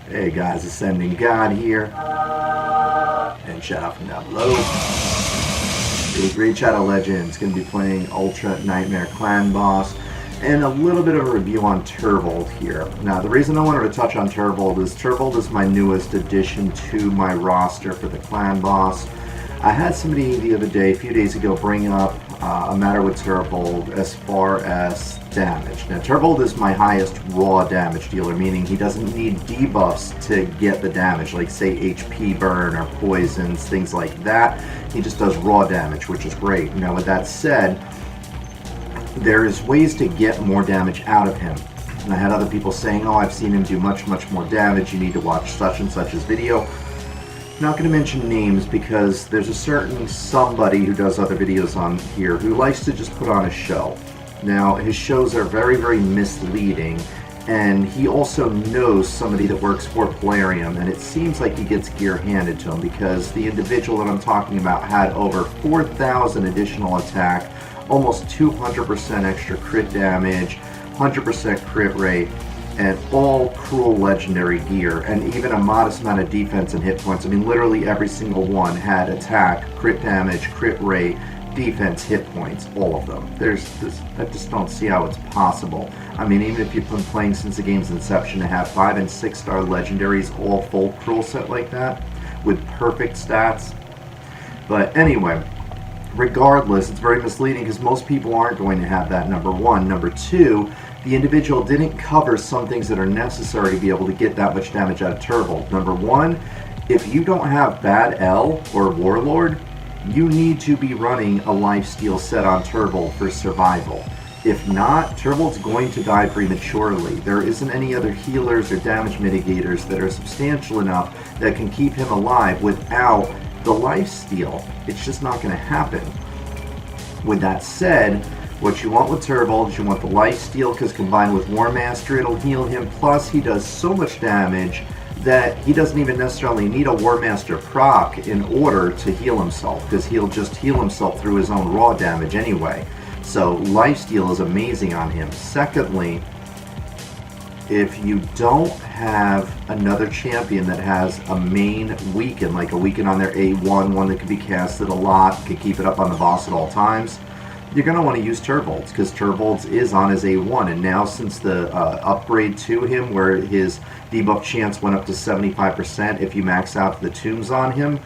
Hey guys, AscendantGod here, and shout out from down below. The Great Shadow Legends going to be playing Ultra Nightmare Clan Boss, and a little bit of a review on Turvold here. Now, the reason I wanted to touch on Turvold is my newest addition to my roster for the Clan Boss. I had somebody the other day, a few days ago, bring up a matter with Turvold as far as damage. Now, Turvold is my highest raw damage dealer, meaning he doesn't need debuffs to get the damage, like say HP burn or poisons, things like that. He just does raw damage, which is great. Now, with that said, there is ways to get more damage out of him. And I had other people saying, oh, I've seen him do much more damage, you need to watch such and such's video. Not going to mention names because there's a certain somebody who does other videos on here who likes to just put on a show. Now, his shows are very misleading, and he also knows somebody that works for Plarium, and it seems like he gets gear handed to him because the individual that I'm talking about had over 4,000 additional attack, almost 200% extra crit damage, 100% crit rate, and all cruel legendary gear, and even a modest amount of defense and hit points. I mean, literally every single one had attack, crit damage, crit rate, defense, hit points, all of them. I just don't see how it's possible. I mean, even if you've been playing since the game's inception, to have 5- and 6-star legendaries all full cruel set like that with perfect stats. But anyway, regardless, it's very misleading because most people aren't going to have that, number one. Number two, the individual didn't cover some things that are necessary to be able to get that much damage out of Turvold. Number one, if you don't have Bad L or Warlord, you need to be running a lifesteal set on Turvold for survival. If not, Turvold's going to die prematurely. There isn't any other healers or damage mitigators that are substantial enough that can keep him alive without the lifesteal. It's just not going to happen. With that said, what you want with Turvold is you want the lifesteal, because combined with War Master, it'll heal him. Plus, he does so much damage that he doesn't even necessarily need a War Master proc in order to heal himself, because he'll just heal himself through his own raw damage anyway. So lifesteal is amazing on him. Secondly, if you don't have another champion that has a main weaken, like a weaken on their A1, one that can be casted a lot, can keep it up on the boss at all times, you're going to want to use Turvold's, because Turvold's is on his A1, and now since the upgrade to him where his debuff chance went up to 75% if you max out the tombs on him,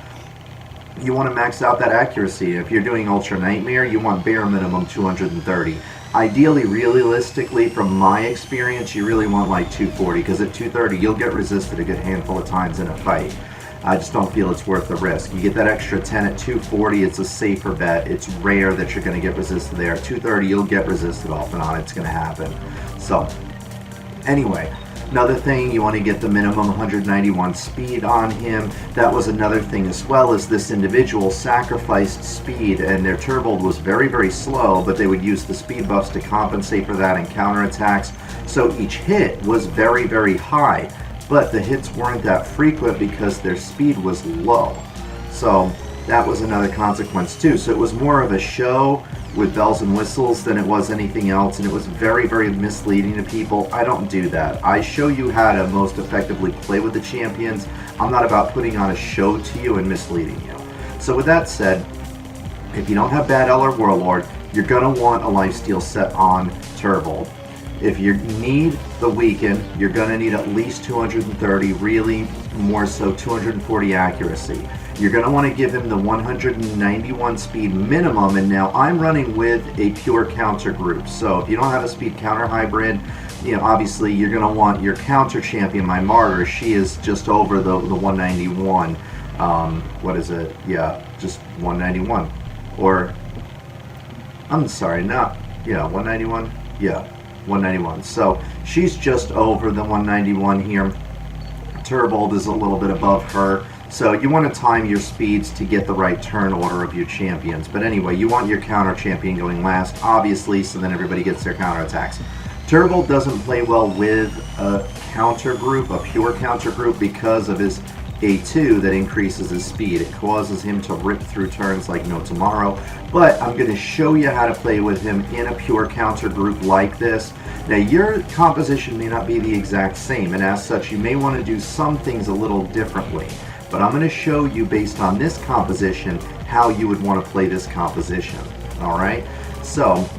you want to max out that accuracy. If you're doing Ultra Nightmare, you want bare minimum 230. Ideally, realistically, from my experience, you really want like 240, because at 230 you'll get resisted a good handful of times in a fight. I just don't feel it's worth the risk. You get that extra 10 at 240, it's a safer bet. It's rare that you're going to get resisted there. At 230, you'll get resisted off and on. It's going to happen. So, anyway, another thing, you want to get the minimum 191 speed on him. That was another thing as well, as this individual sacrificed speed, and their Turvold was very slow, but they would use the speed buffs to compensate for that and counterattacks. So each hit was very high, but the hits weren't that frequent because their speed was low. So that was another consequence too. So it was more of a show with bells and whistles than it was anything else, and it was very misleading to people. I don't do that. I show you how to most effectively play with the champions. I'm not about putting on a show to you and misleading you. So with that said, if you don't have Bad L or Warlord, you're going to want a lifesteal set on Turvold. If you need the weaken, you're going to need at least 230, really more so 240 accuracy. You're going to want to give him the 191 speed minimum, and now I'm running with a pure counter group. So if you don't have a speed counter hybrid, you know, obviously you're going to want your counter champion, my Martyr. She is just over the 191. What is it? Yeah, just 191. Or, I'm sorry, not, yeah, 191? Yeah. 191. So she's just over the 191 here. Turvold is a little bit above her. So you want to time your speeds to get the right turn order of your champions. But anyway, you want your counter champion going last, obviously, so then everybody gets their counter attacks. Turvold doesn't play well with a counter group, a pure counter group, because of his A2 that increases his speed. It causes him to rip through turns like no tomorrow, but I'm going to show you how to play with him in a pure counter group like this. Now, your composition may not be the exact same, and as such, you may want to do some things a little differently. But I'm going to show you, based on this composition, how you would want to play this composition. Alright? So,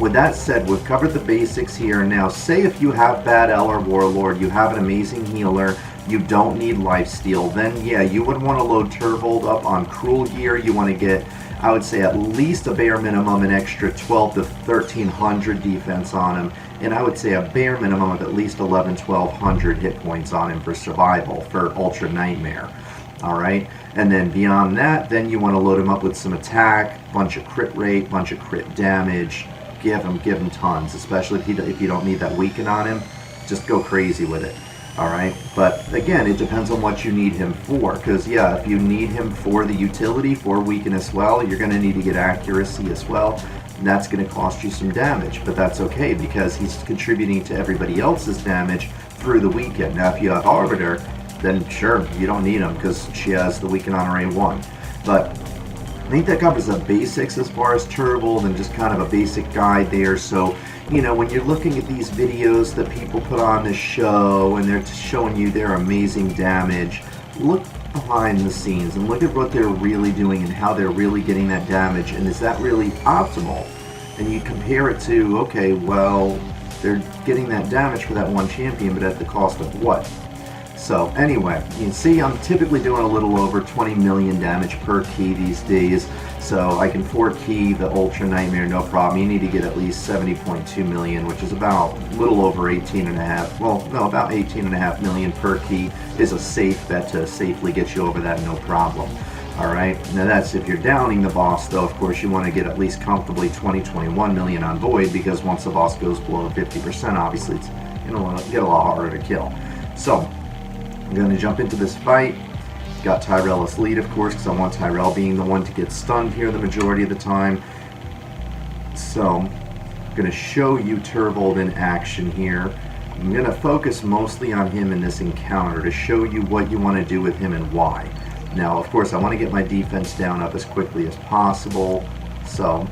with that said, we've covered the basics here. Now, say if you have Bad L or Warlord, you have an amazing healer, you don't need lifesteal, then yeah, you would want to load Turvold up on Cruel Gear. You want to get, I would say, at least a bare minimum an extra 12 to 1300 defense on him, and I would say a bare minimum of at least 1200 hit points on him for survival, for Ultra Nightmare. Alright, and then beyond that, then you want to load him up with some attack, bunch of crit rate, bunch of crit damage. Give him tons, especially if you don't need that weaken on him. Just go crazy with it. Alright, but again, it depends on what you need him for, because yeah, if you need him for the utility, for weaken as well, you're going to need to get accuracy as well, and that's going to cost you some damage, but that's okay, because he's contributing to everybody else's damage through the weaken. Now, if you have Arbiter, then sure, you don't need him, because she has the weaken on her A1, but I think that covers the basics as far as Turvold and just kind of a basic guide there. So, you know, when you're looking at these videos that people put on the show and they're showing you their amazing damage, look behind the scenes and look at what they're really doing and how they're really getting that damage, and is that really optimal? And you compare it to, okay, well, they're getting that damage for that one champion, but at the cost of what? So anyway, you can see I'm typically doing a little over 20 million damage per key these days, so I can 4-key the Ultra Nightmare no problem. You need to get at least 70.2 million, which is about a little over 18.5, well, no, about 18.5 million per key is a safe bet to safely get you over that no problem. Alright, now that's if you're downing the boss, though. Of course you want to get at least comfortably 20-21 million on Void, because once the boss goes below 50%, obviously it's going to get a lot harder to kill. So, I'm going to jump into this fight. Got Tyrell as lead, of course, because I want Tyrell being the one to get stunned here the majority of the time. So, I'm going to show you Turvold in action here. I'm going to focus mostly on him in this encounter to show you what you want to do with him and why. Now, of course, I want to get my defense down up as quickly as possible. So,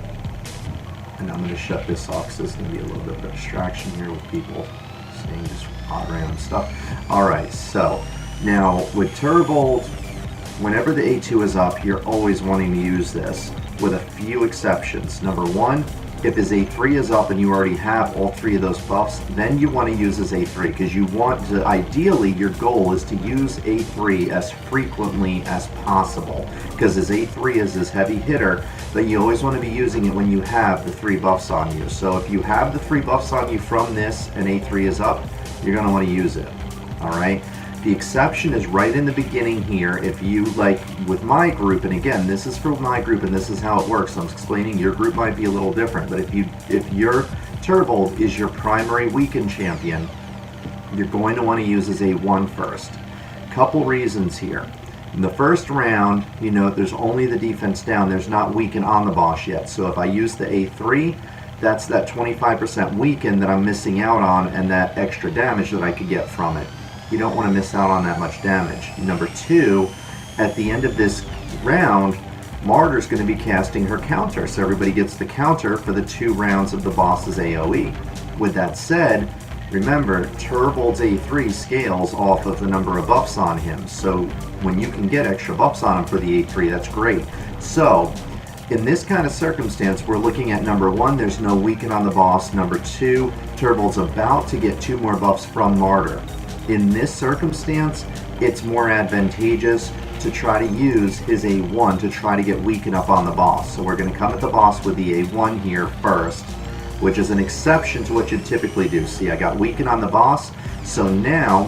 and I'm going to shut this off because there's going to be a little bit of a distraction here with people saying just odd random stuff. Alright, so now with Turvold, whenever the A2 is up, you're always wanting to use this, with a few exceptions. Number one, if his A3 is up and you already have all three of those buffs, then you want to use his A3, because you want to, ideally, your goal is to use A3 as frequently as possible, because his A3 is his heavy hitter, but you always want to be using it when you have the 3 buffs on you. So if you have the 3 buffs on you from this and A3 is up, you're going to want to use it. Alright? The exception is right in the beginning here. If you, like with my group, and again, this is for my group and this is how it works, I'm explaining your group might be a little different, but if your Turvold is your primary weaken champion, you're going to want to use his A1 first. Couple reasons here. In the first round, you know, there's only the defense down, there's not weaken on the boss yet, so if I use the A3, that's that 25% weaken that I'm missing out on, and that extra damage that I could get from it. You don't want to miss out on that much damage. Number two, at the end of this round, Martyr's going to be casting her counter, so everybody gets the counter for the 2 rounds of the boss's AoE. With that said, remember, Turvold's A3 scales off of the number of buffs on him, so when you can get extra buffs on him for the A3, that's great. So, in this kind of circumstance, we're looking at number 1, there's no weaken on the boss. Number 2, Turvold's about to get 2 more buffs from Martyr. In this circumstance, it's more advantageous to try to use his A1 to try to get weaken up on the boss. So we're going to come at the boss with the A1 here first, which is an exception to what you'd typically do. See, I got weaken on the boss, so now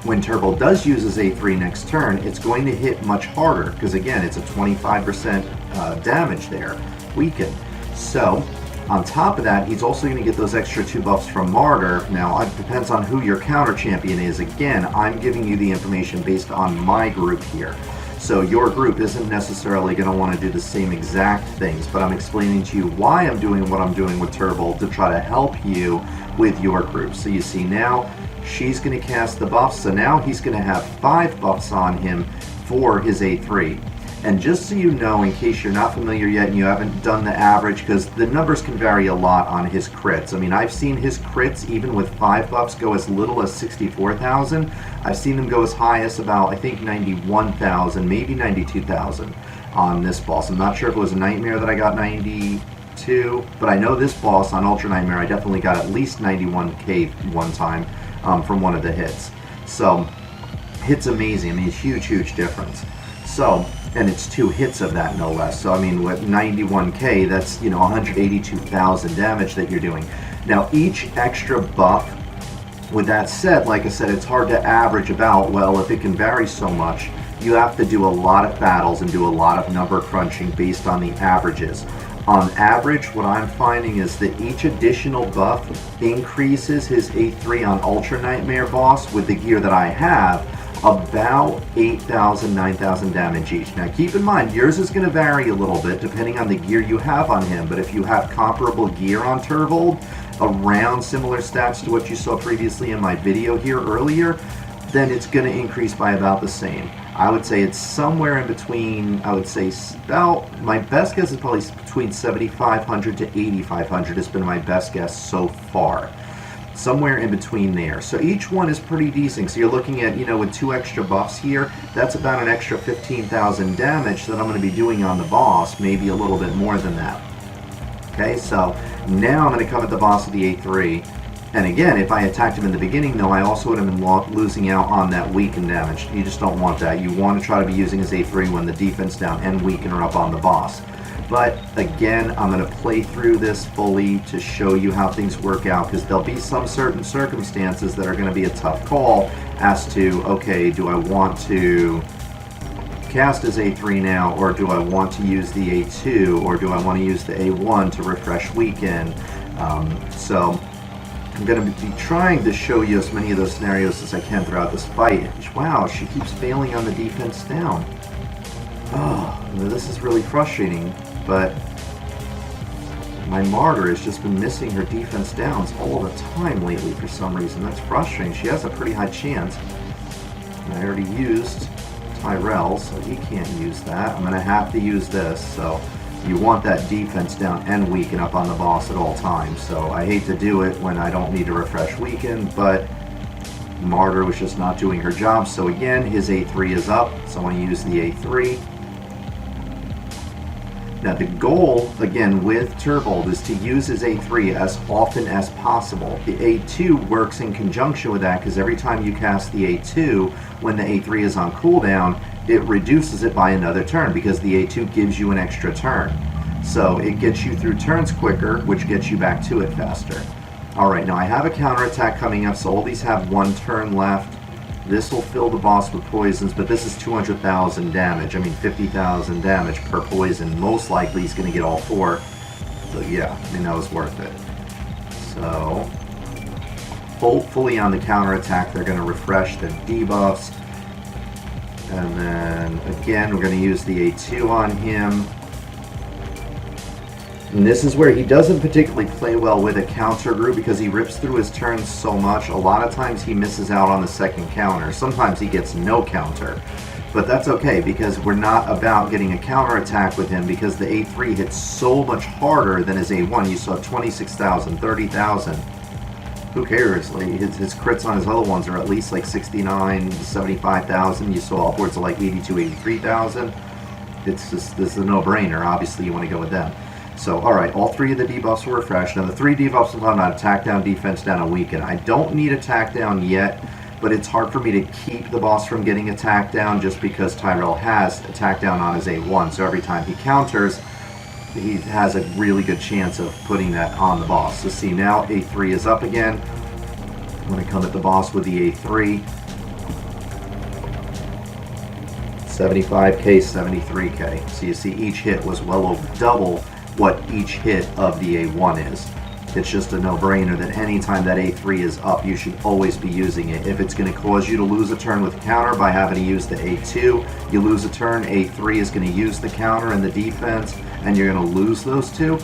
when Turvold does use his A3 next turn, it's going to hit much harder, because again, it's a 25% damage there, weaken. So, on top of that, he's also going to get those extra 2 buffs from Martyr. Now, it depends on who your counter champion is. Again, I'm giving you the information based on my group here. So your group isn't necessarily going to want to do the same exact things, but I'm explaining to you why I'm doing what I'm doing with Turvold to try to help you with your group. So you see now, she's going to cast the buffs, so now he's going to have 5 buffs on him for his A3. And just so you know, in case you're not familiar yet and you haven't done the average, because the numbers can vary a lot on his crits. I mean, I've seen his crits, even with 5 buffs, go as little as 64,000. I've seen them go as high as about, I think, 91,000, maybe 92,000 on this boss. I'm not sure if it was a Nightmare that I got 92, but I know this boss on Ultra Nightmare, I definitely got at least 91k one time from one of the hits. So, hit's amazing. I mean, it's huge, huge difference. So, and it's 2 hits of that, no less. So, I mean, with 91k, that's, you know, 182,000 damage that you're doing. Now, each extra buff, with that said, like I said, it's hard to average about. Well, if it can vary so much, you have to do a lot of battles and do a lot of number crunching based on the averages. On average, what I'm finding is that each additional buff increases his A3 on Ultra Nightmare boss with the gear that I have about 8,000, 9,000 damage each. Now keep in mind, yours is going to vary a little bit depending on the gear you have on him, but if you have comparable gear on Turvold, around similar stats to what you saw previously in my video here earlier, then it's going to increase by about the same. I would say it's somewhere in between, I would say about, my best guess is probably between 7,500 to 8,500 has been my best guess so far. Somewhere in between there. So each one is pretty decent. So you're looking at, you know, with 2 extra buffs here, that's about an extra 15,000 damage that I'm going to be doing on the boss, maybe a little bit more than that. Okay, so now I'm going to come at the boss with the A3. And again, if I attacked him in the beginning, though, I also would have been losing out on that weaken damage. You just don't want that. You want to try to be using his A3 when the defense down and weaken are up on the boss. But again, I'm going to play through this fully to show you how things work out, because there'll be some certain circumstances that are going to be a tough call as to, okay, do I want to cast as A3 now, or do I want to use the A2, or do I want to use the A1 to refresh weekend? So I'm going to be trying to show you as many of those scenarios as I can throughout this fight. Wow, she keeps failing on the defense down. Oh, this is really frustrating, but my Martyr has just been missing her defense downs all the time lately for some reason. That's frustrating. She has a pretty high chance. And I already used Tyrell, so he can't use that. I'm going to have to use this, so you want that defense down and weaken up on the boss at all times. So I hate to do it when I don't need to refresh weaken, but Martyr was just not doing her job. So again, his A3 is up, so I want to use the A3. Now the goal, again, with Turvold is to use his A3 as often as possible. The A2 works in conjunction with that, because every time you cast the A2, when the A3 is on cooldown, it reduces it by another turn, because the A2 gives you an extra turn. So it gets you through turns quicker, which gets you back to it faster. Alright, now I have a counterattack coming up, so all these have 1 turn left. This will fill the boss with poisons, but this is 200,000 damage. I mean, 50,000 damage per poison. Most likely he's going to get all 4. So yeah, I mean, that was worth it. So, hopefully on the counterattack they're going to refresh the debuffs. And then, again, we're going to use the A2 on him. And this is where he doesn't particularly play well with a counter group, because he rips through his turns so much. A lot of times he misses out on the second counter. Sometimes he gets no counter. But that's okay, because we're not about getting a counter attack with him, because the A3 hits so much harder than his A1. You saw 26,000, 30,000. Who cares? Like, his crits on his other ones are at least like 69, 75,000. You saw upwards of like 82, 83,000. It's just, this is a no-brainer. Obviously you want to go with them. So, alright, all 3 of the debuffs were refreshed. Now, the 3 debuffs I'm talking about: attack down, defense down, and weaken. I don't need attack down yet, but it's hard for me to keep the boss from getting attack down, just because Tyrell has attack down on his A1. So every time he counters, he has a really good chance of putting that on the boss. So see, now A3 is up again. I'm going to come at the boss with the A3. 75k, 73k. So you see each hit was well over double what each hit of the A1 is. It's just a no-brainer that anytime that A3 is up, you should always be using it. If it's going to cause you to lose a turn with counter by having to use the A2, you lose a turn, A3 is going to use the counter and the defense, and you're going to lose those two.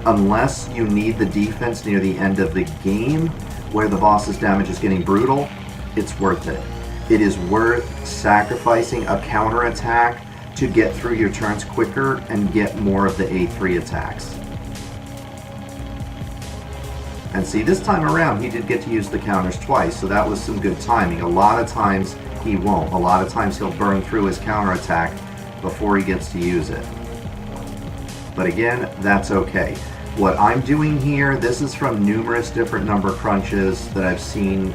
Unless you need the defense near the end of the game, where the boss's damage is getting brutal, it's worth it. It is worth sacrificing a counter attack to get through your turns quicker and get more of the A3 attacks. And see, this time around, he did get to use the counters twice, so that was some good timing. A lot of times, he won't. A lot of times, he'll burn through his counter attack before he gets to use it. But again, that's okay. What I'm doing here, this is from numerous different number crunches that I've seen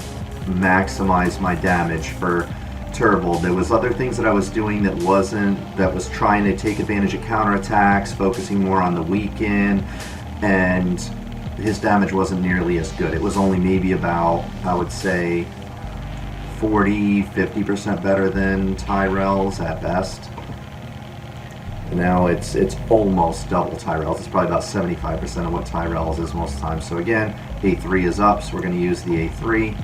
maximize my damage for Turvold. There was other things that I was doing that was trying to take advantage of counterattacks, focusing more on the weaken, and his damage wasn't nearly as good. It was only maybe about, I would say, 40-50% better than Tyrell's at best. Now it's almost double Tyrell's. It's probably about 75% of what Tyrell's is most of the time. So again, A3 is up, so we're going to use the A3.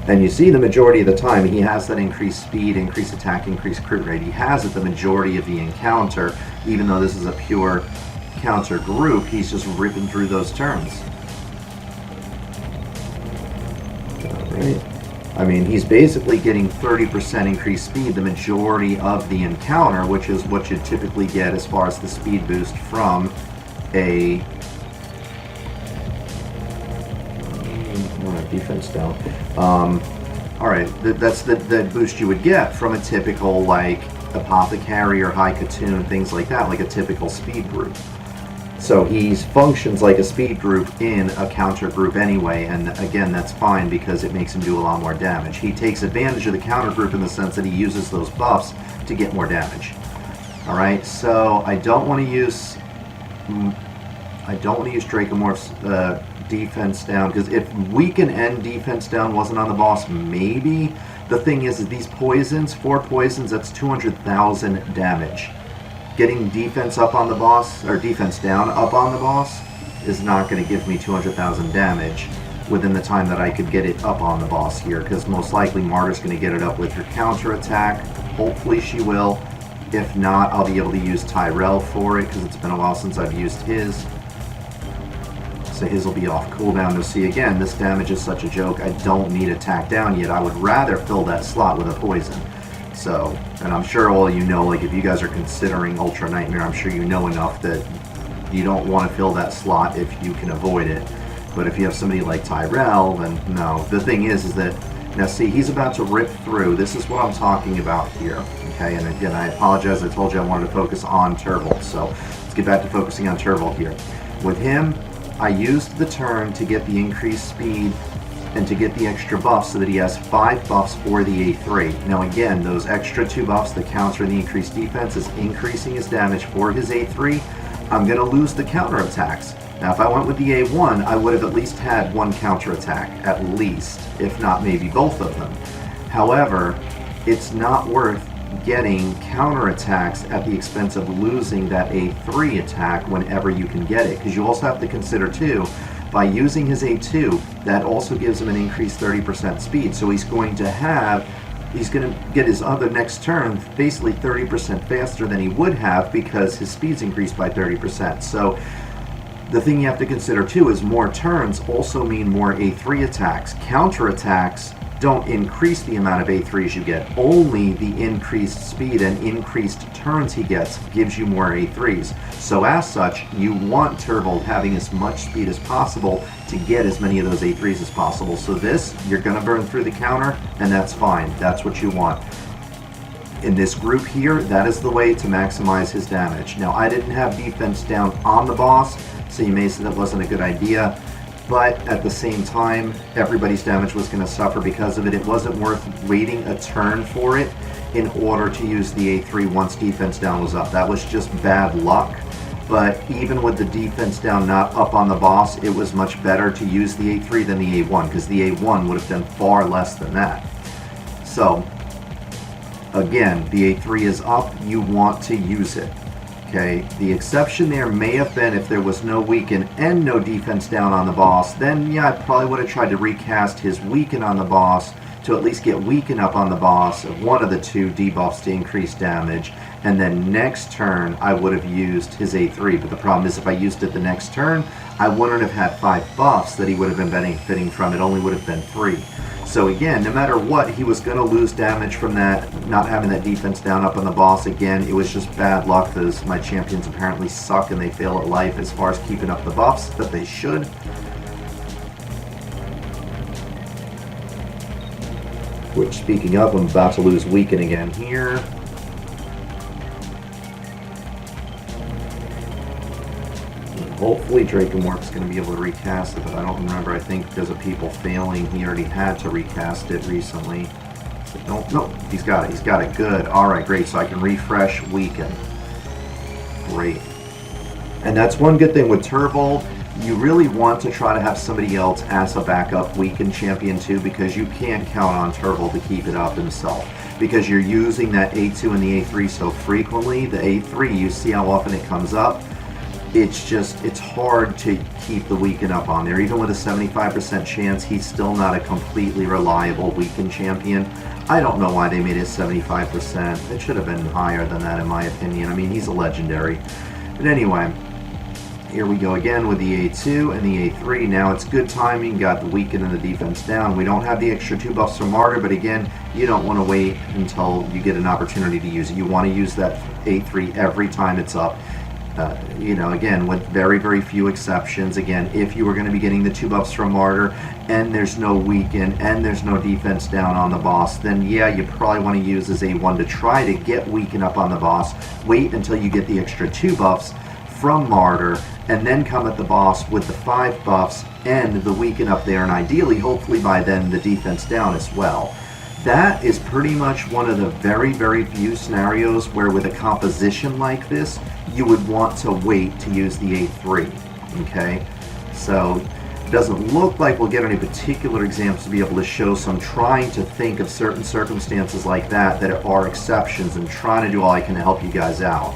And you see the majority of the time he has that increased speed, increased attack, increased crit rate. He has it the majority of the encounter, even though this is a pure counter group, he's just ripping through those turns. Alright. I mean, he's basically getting 30% increased speed the majority of the encounter, which is what you typically get as far as the speed boost from a defense down. Alright, that's the boost you would get from a typical, like, Apothecary or High Katoon, things like that, like a typical speed group. So he functions like a speed group in a counter group anyway, and again, that's fine because it makes him do a lot more damage. He takes advantage of the counter group in the sense that he uses those buffs to get more damage. Alright, so I don't want to use Dracomorph's defense down, because if weaken and defense down wasn't on the boss, maybe. The thing is these poisons, 4 poisons, that's 200,000 damage. Getting defense up on the boss, or defense down up on the boss, is not going to give me 200,000 damage within the time that I could get it up on the boss here, because most likely Martyr's going to get it up with her counter attack. Hopefully she will. If not, I'll be able to use Tyrell for it, because it's been a while since I've used his. So his will be off cooldown. You'll see again, this damage is such a joke. I don't need attack down yet. I would rather fill that slot with a poison. So, and I'm sure all you know, like if you guys are considering Ultra Nightmare, I'm sure you know enough that you don't want to fill that slot if you can avoid it. But if you have somebody like Tyrell, then no. The thing is that, now see, he's about to rip through. This is what I'm talking about here. Okay, and again, I apologize. I told you I wanted to focus on Turvold. So let's get back to focusing on Turvold here. With him, I used the turn to get the increased speed and to get the extra buffs so that he has 5 buffs for the A3. Now again, those extra 2 buffs, the counter and the increased defense, is increasing his damage for his A3. I'm going to lose the counter attacks. Now if I went with the A1, I would have at least had 1 counter attack, at least, if not maybe both of them. However, it's not worth getting counterattacks at the expense of losing that A3 attack whenever you can get it, because you also have to consider too, by using his A2, that also gives him an increased 30% speed, so he's going to get his other next turn basically 30% faster than he would have because his speed's increased by 30%. So the thing you have to consider too is more turns also mean more A3 attacks. Counterattacks don't increase the amount of A3s you get. Only the increased speed and increased turns he gets gives you more A3s. So as such, you want Turvold having as much speed as possible to get as many of those A3s as possible. So this, you're going to burn through the counter, and that's fine. That's what you want. In this group here, that is the way to maximize his damage. Now, I didn't have defense down on the boss, so you may say that wasn't a good idea. But at the same time, everybody's damage was going to suffer because of it. It wasn't worth waiting a turn for it in order to use the A3 once defense down was up. That was just bad luck. But even with the defense down not up on the boss, it was much better to use the A3 than the A1, because the A1 would have done far less than that. So, again, the A3 is up. You want to use it. Okay, the exception there may have been if there was no weaken and no defense down on the boss, then yeah, I probably would have tried to recast his weaken on the boss to at least get weaken up on the boss of one of the two debuffs to increase damage, and then next turn I would have used his A3. But the problem is if I used it the next turn, I wouldn't have had 5 buffs that he would have been benefiting from. It only would have been 3. So again, no matter what, he was going to lose damage from that, not having that defense down up on the boss. Again, it was just bad luck because my champions apparently suck and they fail at life as far as keeping up the buffs that they should. Which, speaking of, I'm about to lose weaken again here. Hopefully Drakenwork's going to be able to recast it, but I don't remember. I think because of people failing, he already had to recast it recently. So, no, he's got it. He's got it. Good. All right, great. So I can refresh weaken. Great. And that's one good thing with Turvold. You really want to try to have somebody else as a backup weaken champion too, because you can't count on Turvold to keep it up himself. Because you're using that A2 and the A3 so frequently. The A3, you see how often it comes up. It's hard to keep the weaken up on there. Even with a 75% chance, he's still not a completely reliable weaken champion. I don't know why they made it 75%. It should have been higher than that in my opinion. I mean, he's a legendary. But anyway, here we go again with the A2 and the A3. Now it's good timing, got the weaken and the defense down. We don't have the extra 2 buffs from Martyr, but again, you don't want to wait until you get an opportunity to use it. You want to use that A3 every time it's up. You know, again, with very, very few exceptions. Again, if you were going to be getting the 2 buffs from Martyr and there's no weaken and there's no defense down on the boss, then yeah, you probably want to use as A1 to try to get weaken up on the boss. Wait until you get the extra 2 buffs from Martyr and then come at the boss with the 5 buffs and the weaken up there, and ideally, hopefully by then, the defense down as well. That is pretty much one of the very, very few scenarios where with a composition like this, you would want to wait to use the A3, okay? So it doesn't look like we'll get any particular examples to be able to show, so I'm trying to think of certain circumstances like that are exceptions and trying to do all I can to help you guys out.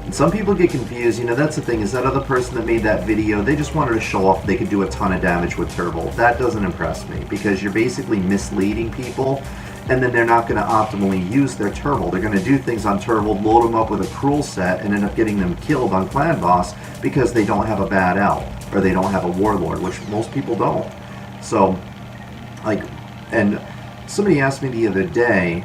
And some people get confused, you know, that's the thing, is that other person that made that video, they just wanted to show off they could do a ton of damage with Turvold. That doesn't impress me, because you're basically misleading people, and then they're not going to optimally use their Turvold. They're going to do things on Turvold, load them up with a cruel set, and end up getting them killed on Clan Boss because they don't have a bad elf, or they don't have a warlord, which most people don't. So, like, and somebody asked me the other day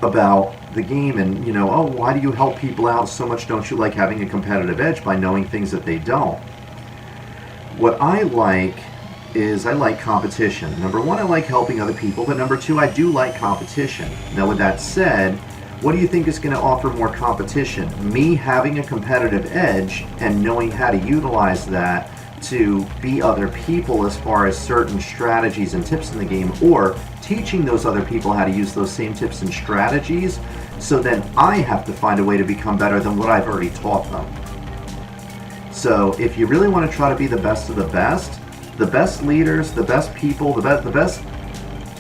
about the game and, you know, oh, why do you help people out so much? Don't you like having a competitive edge by knowing things that they don't? What I like is I like competition. Number one, I like helping other people, but number two, I do like competition. Now, with that said, what do you think is going to offer more competition? Me having a competitive edge and knowing how to utilize that to beat other people as far as certain strategies and tips in the game, or teaching those other people how to use those same tips and strategies, so then I have to find a way to become better than what I've already taught them. So if you really want to try to be the best of the best leaders, the best people, the best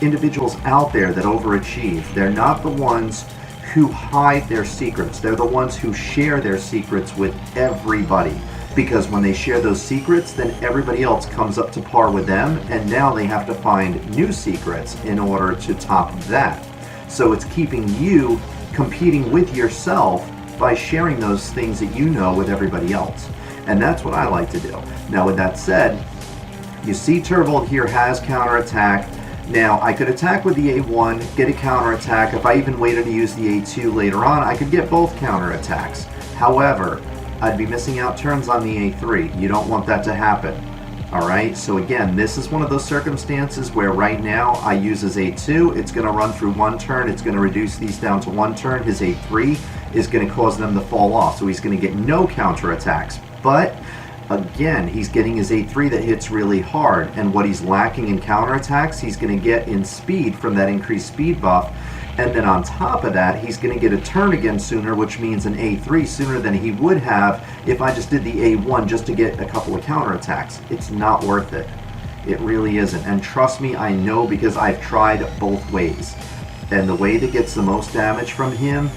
individuals out there that overachieve, they're not the ones who hide their secrets. They're the ones who share their secrets with everybody. Because when they share those secrets, then everybody else comes up to par with them, and now they have to find new secrets in order to top that. So it's keeping you competing with yourself by sharing those things that you know with everybody else. And that's what I like to do. Now, with that said, you see Turvold here has counterattack. Now, I could attack with the A1, get a counterattack. If I even waited to use the A2 later on, I could get both counterattacks. However, I'd be missing out turns on the A3. You don't want that to happen. Alright, so again, this is one of those circumstances where right now I use his A2, it's going to run through 1 turn, it's going to reduce these down to 1 turn. His A3 is going to cause them to fall off, so he's going to get no counterattacks. But again, he's getting his A3 that hits really hard, and what he's lacking in counterattacks, he's going to get in speed from that increased speed buff. And then on top of that, he's going to get a turn again sooner, which means an A3 sooner than he would have if I just did the A1 just to get a couple of counterattacks. It's not worth it. It really isn't. And trust me, I know, because I've tried both ways. And the way that gets the most damage from him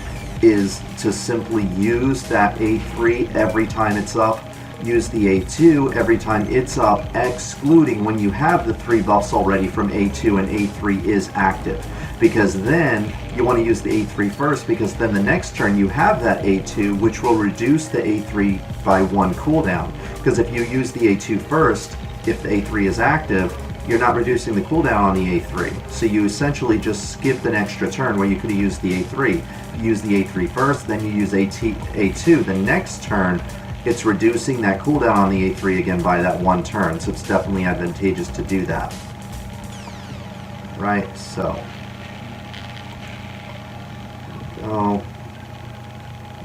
is to simply use that A3 every time it's up, use the A2 every time it's up, excluding when you have the 3 buffs already from A2 and A3 is active. Because then you want to use the A3 first, because then the next turn you have that A2, which will reduce the A3 by 1 cooldown. Because if you use the A2 first, if the A3 is active, you're not reducing the cooldown on the A3. So you essentially just skipped an extra turn where you could have used the A3. You use the A3 first, then you use A2. The next turn, it's reducing that cooldown on the A3 again by that 1 turn. So it's definitely advantageous to do that. Right, so. Oh,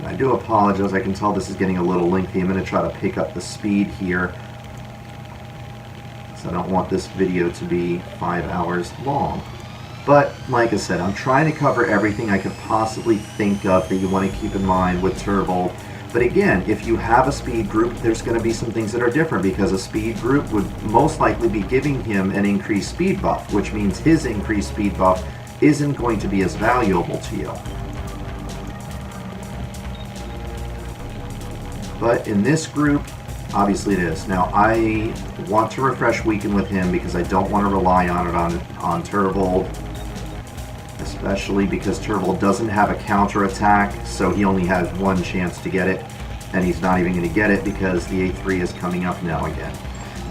I do apologize. I can tell this is getting a little lengthy. I'm going to try to pick up the speed here. So I don't want this video to be 5 hours long. But like I said, I'm trying to cover everything I could possibly think of that you want to keep in mind with Turvold. But again, if you have a speed group, there's going to be some things that are different, because a speed group would most likely be giving him an increased speed buff, which means his increased speed buff isn't going to be as valuable to you. But in this group, obviously it is. Now, I want to refresh Weaken with him because I don't want to rely on it on Turvold, especially because Turvold doesn't have a counter attack, so he only has 1 chance to get it, and he's not even going to get it because the A3 is coming up now again.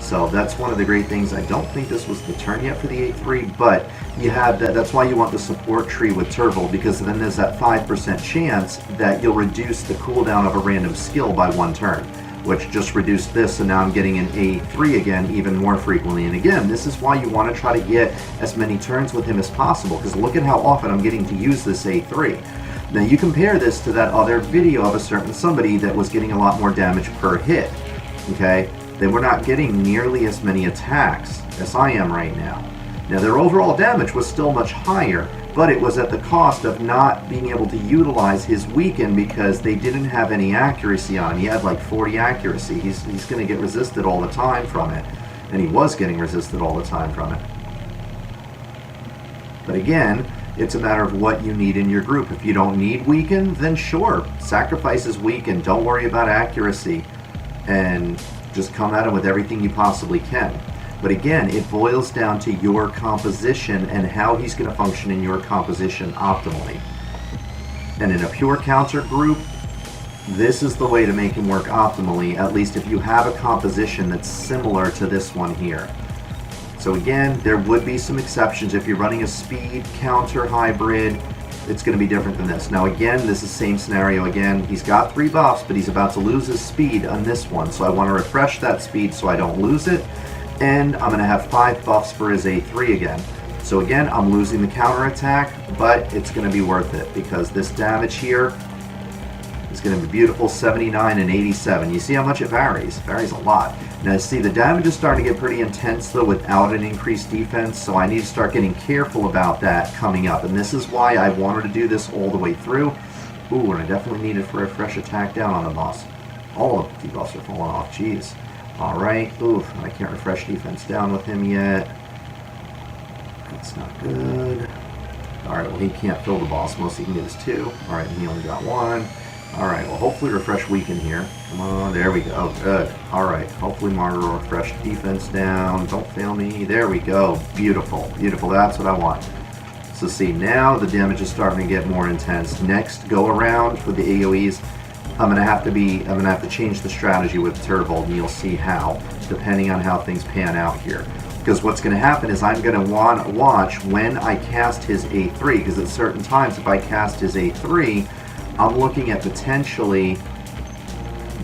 So that's one of the great things. I don't think this was the turn yet for the A3, but you have that. That's why you want the support tree with Turvold, because then there's that 5% chance that you'll reduce the cooldown of a random skill by 1 turn, which just reduced this, so now I'm getting an A3 again even more frequently. And again, this is why you want to try to get as many turns with him as possible, because look at how often I'm getting to use this A3. Now you compare this to that other video of a certain somebody that was getting a lot more damage per hit, okay? They were not getting nearly as many attacks as I am right now. Now their overall damage was still much higher, but it was at the cost of not being able to utilize his Weaken because they didn't have any accuracy on him. He had like 40 accuracy. He's going to get resisted all the time from it, and he was getting resisted all the time from it. But again, it's a matter of what you need in your group. If you don't need Weaken, then sure, sacrifice his Weaken. Don't worry about accuracy, and just come at him with everything you possibly can. But again, it boils down to your composition and how he's going to function in your composition optimally. And in a pure counter group, this is the way to make him work optimally, at least if you have a composition that's similar to this one here. So again, there would be some exceptions. If you're running a speed counter hybrid, it's going to be different than this. Now again, this is the same scenario again. He's got 3 buffs, but he's about to lose his speed on this one. So I want to refresh that speed so I don't lose it. And I'm going to have 5 buffs for his A3 again. So again, I'm losing the counter attack, but it's going to be worth it because this damage here is going to be beautiful, 79 and 87. You see how much it varies? It varies a lot. Now see, the damage is starting to get pretty intense though without an increased defense, so I need to start getting careful about that coming up. And this is why I wanted to do this all the way through. Ooh, and I definitely need it for a fresh attack down on the boss. All of the debuffs are falling off, jeez. Alright, oof, I can't refresh defense down with him yet. That's not good. Alright, well he can't fill the boss, most he can get is 2. Alright, he only got 1. Alright, well hopefully refresh Weaken here. Come on, there we go. Oh, good. Alright, hopefully Martyr will refresh defense down. Don't fail me. There we go. Beautiful. Beautiful. That's what I want. So see, now the damage is starting to get more intense. Next go around for the AoEs, I'm gonna have to change the strategy with Turvold, and you'll see how, depending on how things pan out here. Because what's going to happen is I'm going to want to watch when I cast his A3, because at certain times if I cast his A3, I'm looking at potentially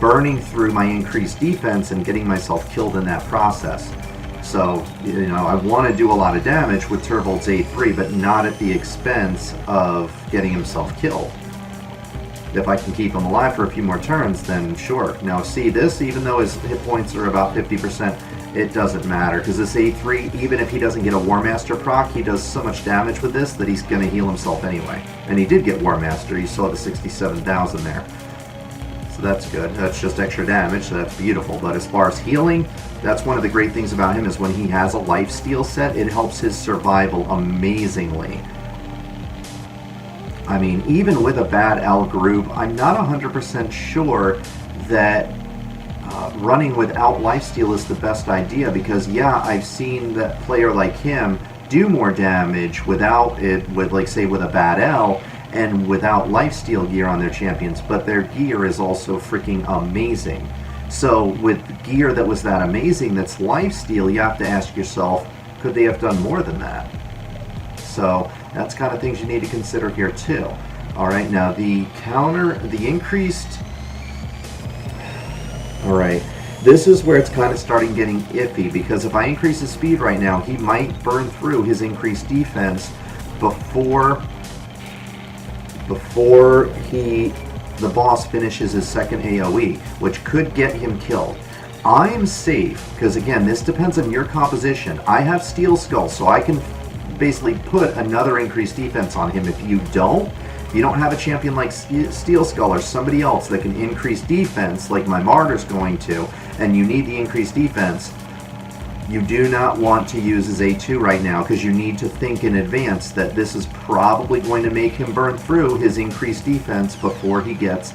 burning through my increased defense and getting myself killed in that process. So, you know, I want to do a lot of damage with Turvold's A3, but not at the expense of getting himself killed. If I can keep him alive for a few more turns, then sure. Now see this, even though his hit points are about 50%, it doesn't matter, because this A3, even if he doesn't get a War Master proc, he does so much damage with this that he's going to heal himself anyway. And he did get War Master, he saw the 67,000 there. So that's good. That's just extra damage, so that's beautiful. But as far as healing, that's one of the great things about him, is when he has a lifesteal set, it helps his survival amazingly. I mean, even with a bad L group, I'm not 100% sure that running without lifesteal is the best idea, because yeah, I've seen that player like him do more damage without it, with like say with a bad L and without lifesteal gear on their champions, but their gear is also freaking amazing. So with gear that was that amazing that's lifesteal, you have to ask yourself, could they have done more than that? So that's kind of things you need to consider here too. All right, now the increased. All right, this is where it's kind of starting getting iffy, because if I increase his speed right now, he might burn through his increased defense before the boss finishes his second AoE, which could get him killed. I'm safe, because again, this depends on your composition. I have Steel Skull, so I can basically put another increased defense on him. If you don't have a champion like Steel Skull or somebody else that can increase defense, like my Martyr's going to, and you need the increased defense, you do not want to use his A2 right now, because you need to think in advance that this is probably going to make him burn through his increased defense before he gets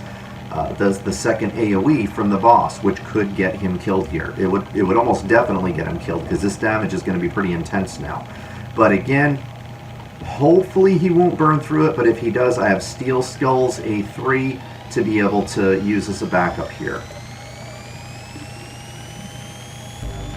does the second AoE from the boss, which could get him killed here. It would almost definitely get him killed, because this damage is going to be pretty intense now. But again, hopefully he won't burn through it, but if he does, I have Steel Skull's A3 to be able to use as a backup here.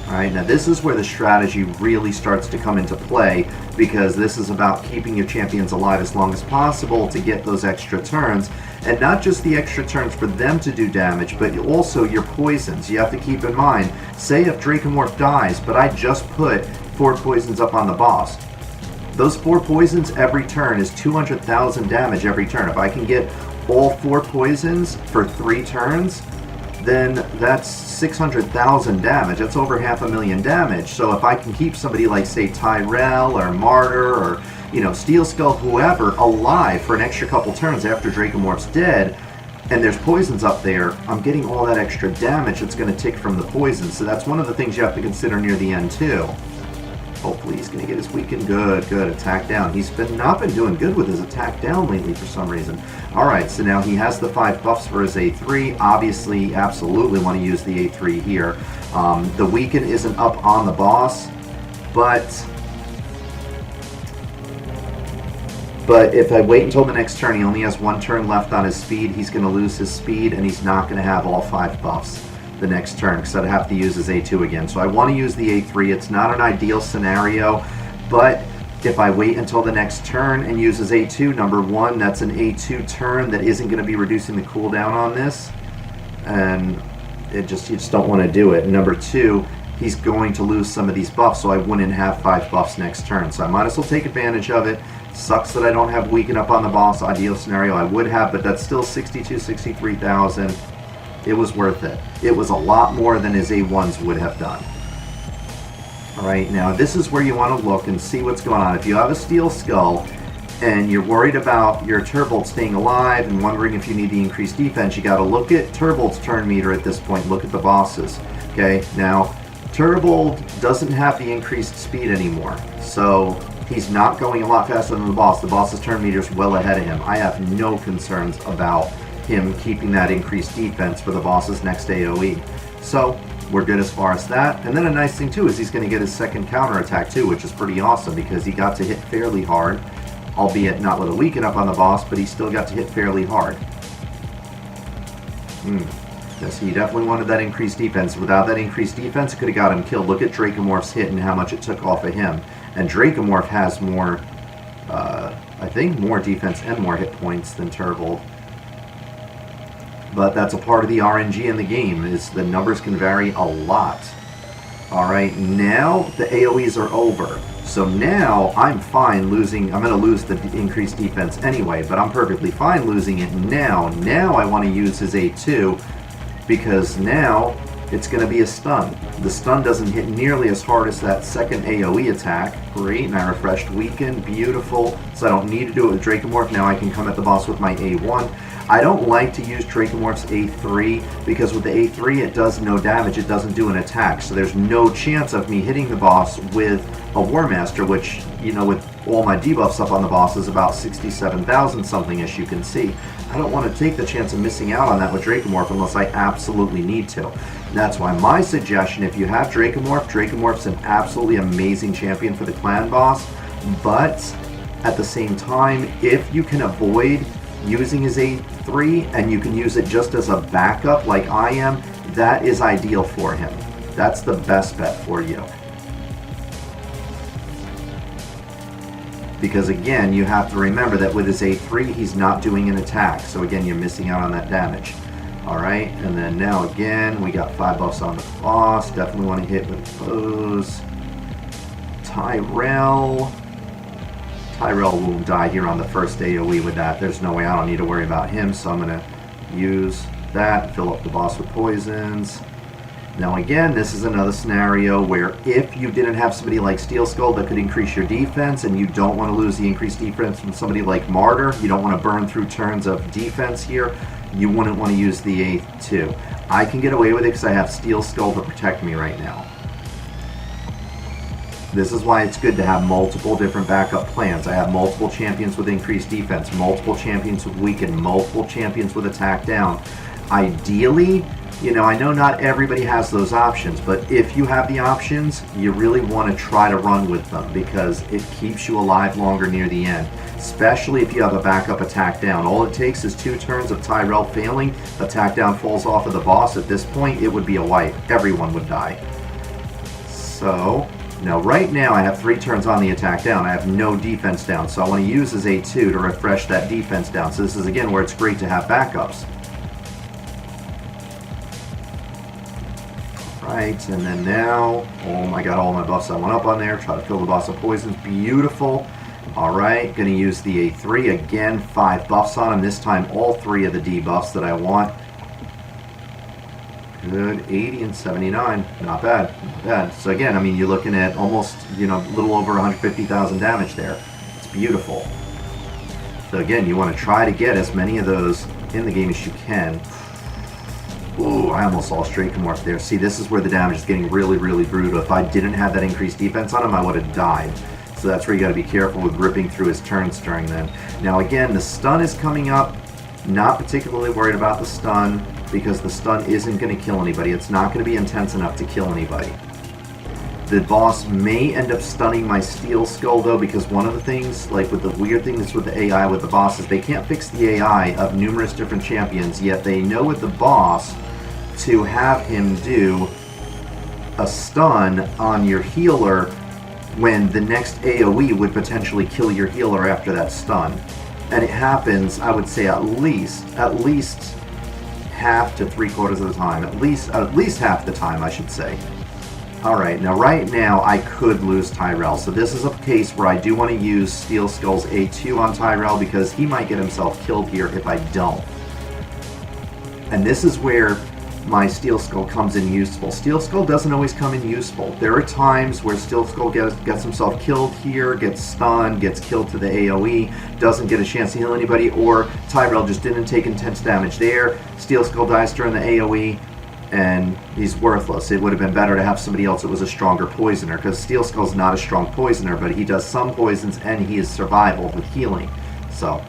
Alright, now this is where the strategy really starts to come into play, because this is about keeping your champions alive as long as possible to get those extra turns, and not just the extra turns for them to do damage, but also your poisons. You have to keep in mind, say if Dracomorph dies, but I just put 4 poisons up on the boss. Those 4 poisons every turn is 200,000 damage every turn. If I can get all 4 poisons for 3 turns, then that's 600,000 damage. That's over 500,000 damage. So if I can keep somebody like, say, Tyrell or Martyr or, you know, Steel Skull, whoever, alive for an extra couple turns after Dracomorph's dead, and there's poisons up there, I'm getting all that extra damage that's going to tick from the poison. So that's one of the things you have to consider near the end too. Hopefully he's going to get his weaken. Good. Attack down. He's not been doing good with his attack down lately for some reason. Alright, so now he has the 5 buffs for his A3. Obviously, absolutely want to use the A3 here. The weaken isn't up on the boss, but if I wait until the next turn, he only has 1 turn left on his speed. He's going to lose his speed, and he's not going to have all 5 buffs the next turn, because I'd have to use his A2 again. So I want to use the A3. It's not an ideal scenario, but if I wait until the next turn and use his A2, number 1, that's an A2 turn that isn't going to be reducing the cooldown on this, and you just don't want to do it. And number 2, he's going to lose some of these buffs, so I wouldn't have 5 buffs next turn. So I might as well take advantage of it. Sucks that I don't have weaken up on the boss. Ideal scenario I would have, but that's still 63,000. It was worth it. It was a lot more than his A1s would have done. Alright, now this is where you want to look and see what's going on. If you have a Steel Skull and you're worried about your Turvold staying alive and wondering if you need the increased defense, you got to look at Turvold's turn meter at this point. Look at the bosses. Okay, now Turvold doesn't have the increased speed anymore, so he's not going a lot faster than the boss. The boss's turn meter is well ahead of him. I have no concerns about him keeping that increased defense for the boss's next AoE. So we're good as far as that. And then a nice thing too is he's going to get his second counterattack too, which is pretty awesome, because he got to hit fairly hard, albeit not with a weaken up on the boss, but he still got to hit fairly hard. Yes, he definitely wanted that increased defense. Without that increased defense, it could have got him killed. Look at Dracomorph's hit and how much it took off of him. And Dracomorph has more, I think, more defense and more hit points than Turvold. But that's a part of the RNG in the game, is the numbers can vary a lot. Alright, now the AoEs are over. So now I'm fine losing, I'm going to lose the increased defense anyway, but I'm perfectly fine losing it now. Now I want to use his A2, because now it's going to be a stun. The stun doesn't hit nearly as hard as that second AoE attack. Great, and I refreshed weaken, beautiful. So I don't need to do it with Dracomorph. Now I can come at the boss with my A1. I don't like to use Dracomorph's A3, because with the A3 it does no damage, it doesn't do an attack. So there's no chance of me hitting the boss with a War Master, which, you know, with Well, my debuffs up on the boss is about 67,000 something, as you can see. I don't want to take the chance of missing out on that with Dracomorph unless I absolutely need to. That's why my suggestion, if you have Dracomorph, Dracomorph's an absolutely amazing champion for the clan boss, but at the same time, if you can avoid using his A3 and you can use it just as a backup like I am, that is ideal for him. That's the best bet for you. Because again, you have to remember that with his A3, he's not doing an attack. So again, you're missing out on that damage. Alright, and then now again, we got 5 buffs on the boss. Definitely want to hit with those. Tyrell won't die here on the first AoE with that. There's no way, I don't need to worry about him. So I'm going to use that, fill up the boss with poisons. Now again, this is another scenario where if you didn't have somebody like Steel Skull that could increase your defense and you don't want to lose the increased defense from somebody like Martyr, you don't want to burn through turns of defense here, you wouldn't want to use the A2. I can get away with it because I have Steel Skull to protect me right now. This is why it's good to have multiple different backup plans. I have multiple champions with increased defense, multiple champions with weaken, multiple champions with attack down. Ideally, you know, I know not everybody has those options, but if you have the options, you really want to try to run with them because it keeps you alive longer near the end, especially if you have a backup attack down. All it takes is 2 turns of Tyrell failing, attack down falls off of the boss. At this point, it would be a wipe. Everyone would die. So, now right now I have 3 turns on the attack down. I have no defense down, so I want to use his A2 to refresh that defense down. So this is again where it's great to have backups. Right, and then now, oh my god, all my buffs I went up on there. Try to fill the boss with poisons. Beautiful. Alright, going to use the A3. Again, 5 buffs on him. This time, all 3 of the debuffs that I want. Good, 80 and 79. Not bad, not bad. So again, I mean, you're looking at almost, you know, a little over 150,000 damage there. It's beautiful. So again, you want to try to get as many of those in the game as you can. Ooh, I almost lost Dracomorph there. See, this is where the damage is getting really, really brutal. If I didn't have that increased defense on him, I would have died. So that's where you got to be careful with ripping through his turns during then. Now again, the stun is coming up. Not particularly worried about the stun because the stun isn't going to kill anybody. It's not going to be intense enough to kill anybody. The boss may end up stunning my Steel Skull though, because one of the things, like with the weird things with the AI with the boss, is they can't fix the AI of numerous different champions, yet they know with the boss to have him do a stun on your healer when the next AoE would potentially kill your healer after that stun. And it happens, I would say, at least half to 3/4 of the time. At least half the time, I should say. Alright, now right now I could lose Tyrell. So this is a case where I do want to use Steel Skull's A2 on Tyrell because he might get himself killed here if I don't. And this is where my Steel Skull comes in useful. Steel Skull doesn't always come in useful. There are times where Steel Skull gets himself killed here, gets stunned, gets killed to the AoE, doesn't get a chance to heal anybody, or Tyrell just didn't take intense damage there. Steel Skull dies during the AoE, and he's worthless. It would have been better to have somebody else that was a stronger poisoner, because Steel Skull's not a strong poisoner, but he does some poisons, and he is survival with healing. So,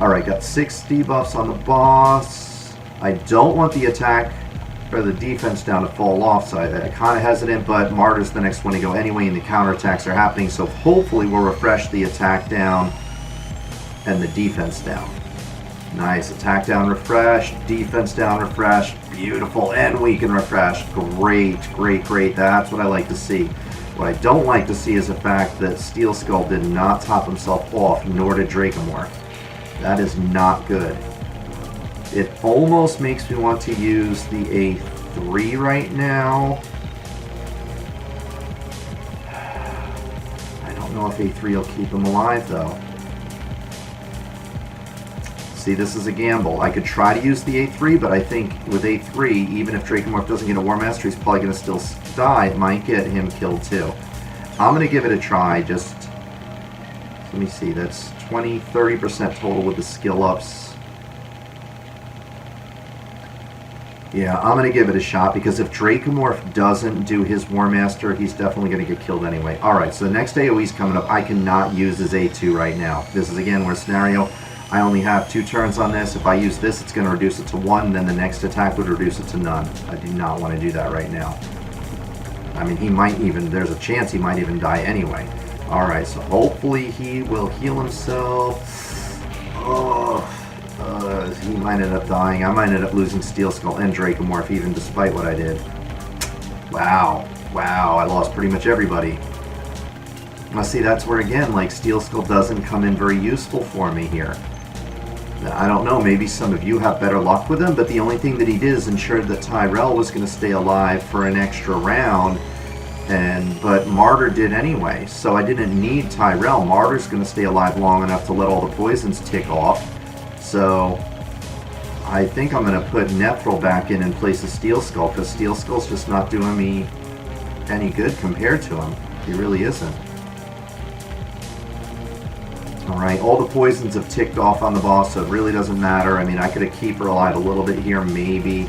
alright, got 6 debuffs on the boss. I don't want the attack or the defense down to fall off, so I'm kind of hesitant, but Martyr's the next one to go anyway, and the counterattacks are happening, so hopefully we'll refresh the attack down and the defense down. Nice, attack down refreshed, defense down refreshed, beautiful, and weaken refreshed. Great, great, great, that's what I like to see. What I don't like to see is the fact that Steel Skull did not top himself off, nor did Dracomorph. That is not good. It almost makes me want to use the A3 right now. I don't know if A3 will keep him alive though. See, this is a gamble. I could try to use the A3, but I think with A3, even if Dracomorph doesn't get a War Master, he's probably going to still die. It might get him killed too. I'm going to give it a try. Just, let me see, that's 30% total with the skill ups. Yeah, I'm going to give it a shot because if Dracomorph doesn't do his War Master, he's definitely going to get killed anyway. Alright, so the next AoE's coming up. I cannot use his A2 right now. This is, again, where scenario, I only have 2 turns on this. If I use this, it's going to reduce it to 1, then the next attack would reduce it to none. I do not want to do that right now. I mean, he might even, there's a chance he might even die anyway. Alright, so hopefully he will heal himself. He might end up dying. I might end up losing Steel Skull and Dracomorph even despite what I did. Wow. Wow, I lost pretty much everybody. Now see, that's where again, like, Steel Skull doesn't come in very useful for me here. Now, I don't know, maybe some of you have better luck with him, but the only thing that he did is ensured that Tyrell was going to stay alive for an extra round, but Martyr did anyway, so I didn't need Tyrell. Martyr's going to stay alive long enough to let all the poisons tick off, so I think I'm going to put Nethril back in place of Steel Skull, because Steel Skull's just not doing me any good compared to him. He really isn't. Alright, all the poisons have ticked off on the boss, so it really doesn't matter. I mean, I could have kept her alive a little bit here, maybe.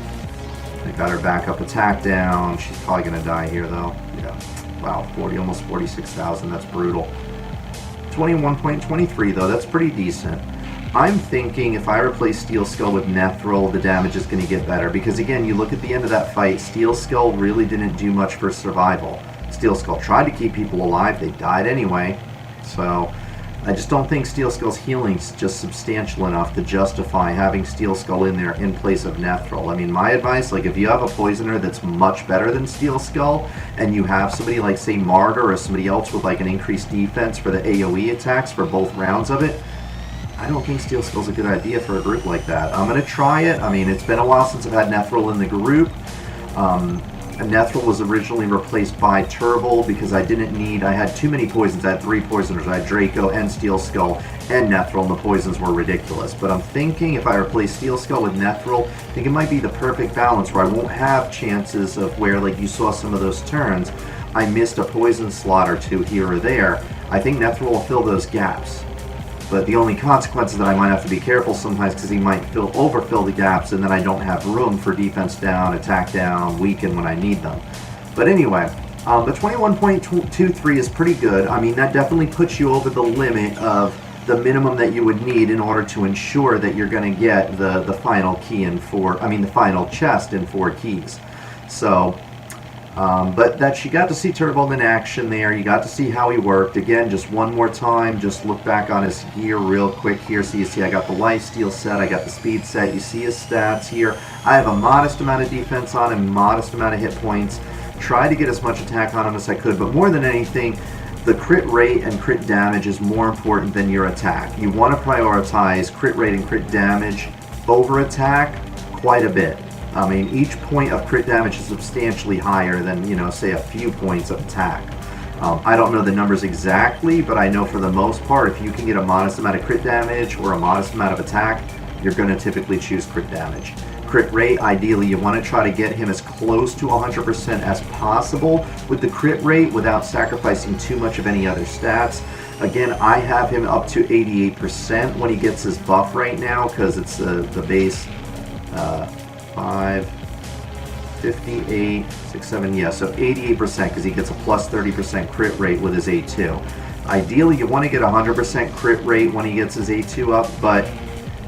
I got her backup attack down. She's probably going to die here, though. Yeah. Wow, almost 46,000. That's brutal. 21.23, though. That's pretty decent. I'm thinking if I replace Steel Skull with Nethril, the damage is going to get better. Because, again, you look at the end of that fight, Steel Skull really didn't do much for survival. Steel Skull tried to keep people alive. They died anyway. So I just don't think Steel Skull's healing's just substantial enough to justify having Steel Skull in there in place of Nethril. I mean, my advice, like, if you have a poisoner that's much better than Steel Skull, and you have somebody like, say, Martyr or somebody else with, like, an increased defense for the AoE attacks for both rounds of it, I don't think Steel Skull's a good idea for a group like that. I'm going to try it. I mean, it's been a while since I've had Nethril in the group. Nethril was originally replaced by Turvold because I had too many poisons. I had 3 poisoners. I had Draco and Steel Skull and Nethril, and the poisons were ridiculous. But I'm thinking if I replace Steel Skull with Nethril, I think it might be the perfect balance where I won't have chances of where, like you saw some of those turns, I missed a poison slot or 2 here or there. I think Nethril will fill those gaps. But the only consequence is that I might have to be careful sometimes because he might overfill the gaps, and then I don't have room for defense down, attack down, weaken when I need them. But anyway, the 21.23 is pretty good. I mean, that definitely puts you over the limit of the minimum that you would need in order to ensure that you're going to get the final key in the final chest in 4 keys. So, but that you got to see Turvold in action there. You got to see how he worked. Again, just one more time, just look back on his gear real quick here. So you see I got the lifesteal set, I got the speed set. You see his stats here. I have a modest amount of defense on him, modest amount of hit points. Tried to get as much attack on him as I could, but more than anything, the crit rate and crit damage is more important than your attack. You want to prioritize crit rate and crit damage over attack quite a bit. I mean, each point of crit damage is substantially higher than, say a few points of attack. I don't know the numbers exactly, but I know for the most part, if you can get a modest amount of crit damage or a modest amount of attack, you're going to typically choose crit damage. Crit rate, ideally, you want to try to get him as close to 100% as possible with the crit rate without sacrificing too much of any other stats. Again, I have him up to 88% when he gets his buff right now, because it's the base 5, 58, 6, 7, yeah, so 88% because he gets a plus 30% crit rate with his A2. Ideally, you want to get 100% crit rate when he gets his A2 up, but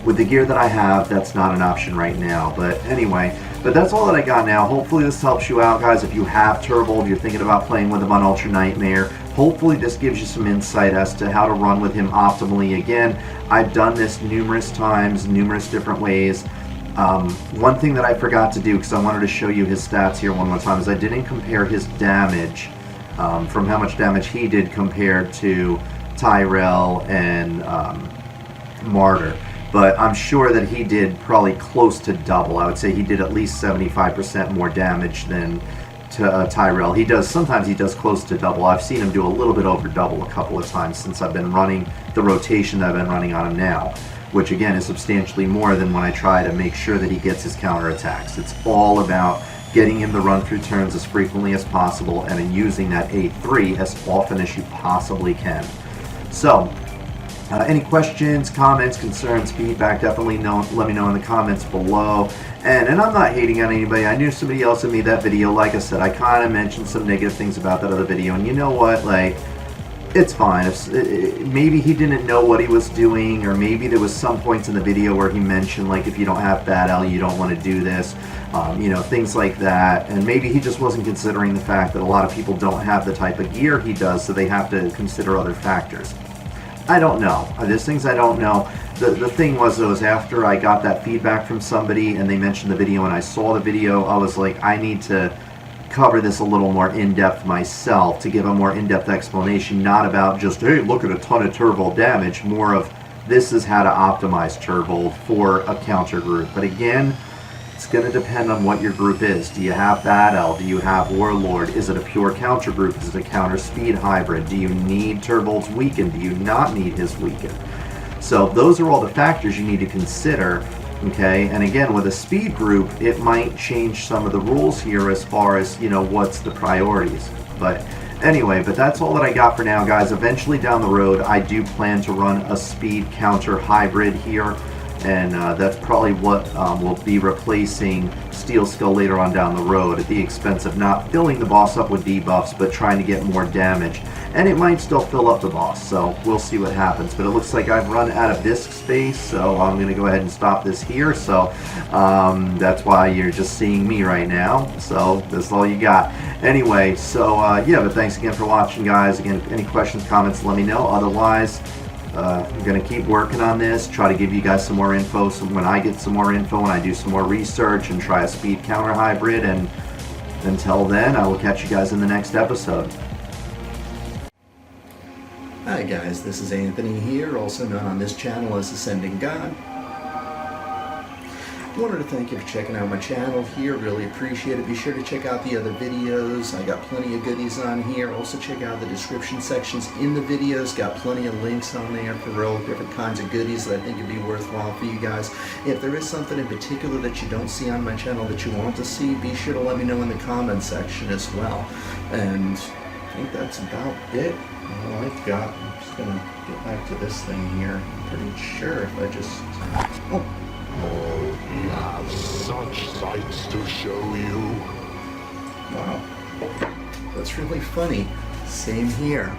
with the gear that I have, that's not an option right now. But anyway, that's all that I got now. Hopefully this helps you out, guys. If you have Turvold, you're thinking about playing with him on Ultra Nightmare, hopefully this gives you some insight as to how to run with him optimally. Again, I've done this numerous times, numerous different ways. One thing that I forgot to do, because I wanted to show you his stats here one more time, is I didn't compare his damage from how much damage he did compared to Tyrell and Martyr. But I'm sure that he did probably close to double. I would say he did at least 75% more damage than Tyrell. Sometimes he does close to double. I've seen him do a little bit over double a couple of times since I've been running the rotation that I've been running on him now, which again is substantially more than when I try to make sure that he gets his counterattacks. It's all about getting him to run through turns as frequently as possible and then using that A3 as often as you possibly can. So, Any questions, comments, concerns, feedback, definitely let me know in the comments below. And I'm not hating on anybody. I knew somebody else that made that video. Like I said, I kind of mentioned some negative things about that other video. And you know what? Like, it's fine. Maybe he didn't know what he was doing, or maybe there was some points in the video where he mentioned, like, if you don't have Bad L, you don't want to do this. You know, things like that. And maybe he just wasn't considering the fact that a lot of people don't have the type of gear he does, so they have to consider other factors. I don't know. There's things I don't know. The thing was, though, is after I got that feedback from somebody and they mentioned the video and I saw the video, I was like, I need to cover this a little more in-depth myself to give a more in-depth explanation, not about just, hey, look at a ton of Turvold damage, more of this is how to optimize Turvold for a counter group. But again, it's going to depend on what your group is. Do you have Bad L? Do you have Warlord? Is it a pure counter group? Is it a counter speed hybrid? Do you need Turvold's weaken? Do you not need his weaken? So those are all the factors you need to consider. Okay, and again, with a speed group, it might change some of the rules here as far as, you know, what's the priorities. But anyway, that's all that I got for now, guys. Eventually down the road, I do plan to run a speed counter hybrid here. And that's probably what will be replacing Steel Skull later on down the road, at the expense of not filling the boss up with debuffs, but trying to get more damage. And it might still fill up the boss, so we'll see what happens. But it looks like I've run out of disk space, so I'm going to go ahead and stop this here. So that's why you're just seeing me right now. So that's all you got. Anyway, so yeah, but thanks again for watching, guys. Again, any questions, comments, let me know. Otherwise, I'm going to keep working on this, try to give you guys some more info. So when I get some more info and I do some more research and try a speed counter hybrid, and until then, I will catch you guys in the next episode. Hi guys, this is Anthony here, also known on this channel as AscendantGod. I wanted to thank you for checking out my channel here, really appreciate it. Be sure to check out the other videos. I got plenty of goodies on here. Also check out the description sections in the videos, got plenty of links on there for real different kinds of goodies that I think would be worthwhile for you guys. If there is something in particular that you don't see on my channel that you want to see, be sure to let me know in the comment section as well. And I think that's about it. All I've got. I'm just gonna get back to this thing here. I'm pretty sure if I just... Oh, we have such sights to show you. wow. That's really funny. Same here.